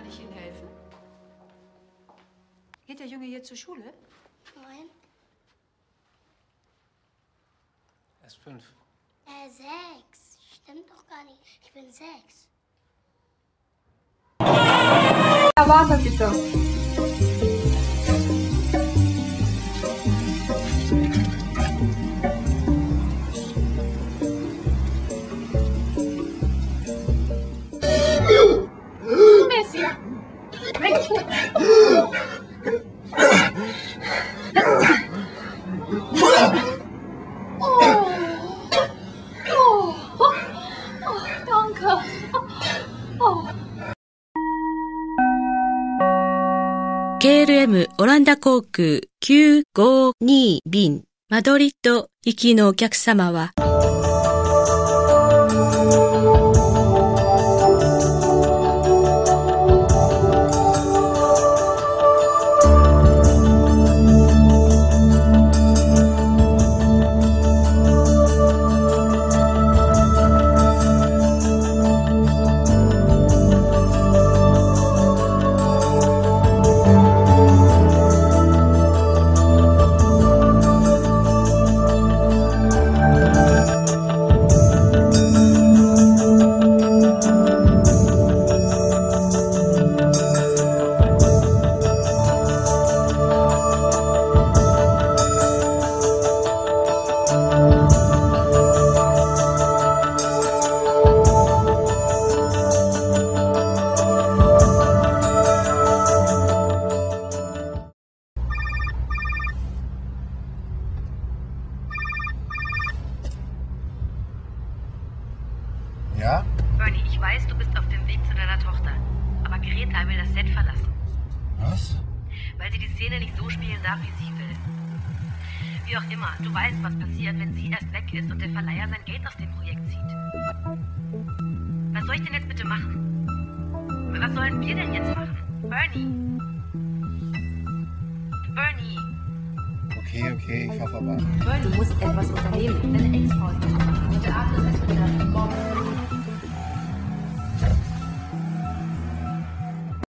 Kann ich Ihnen helfen? Geht der Junge jetzt zur Schule? Nein. Er ist 5. 6. Stimmt doch gar nicht. Ich bin 6. Ja, warte bitte. Messi. Danke. KLM オランダ航空952便マドリッド行きのお客様はJa? Bernie, ich weiß, du bist auf dem Weg zu deiner Tochter. Aber Greta will das Set verlassen. Was? Weil sie die Szene nicht so spielen darf, wie sie will. Wie auch immer, du weißt, was passiert, wenn sie erst weg ist und der Verleiher sein Geld aus dem Projekt zieht. Was soll ich denn jetzt bitte machen? Was sollen wir denn jetzt machen? Bernie! Bernie! Okay, ich fahr vorbei. Du musst etwas unternehmen. Deine Ex-Frau ist nicht. Der Abend ist erst wieder morgen.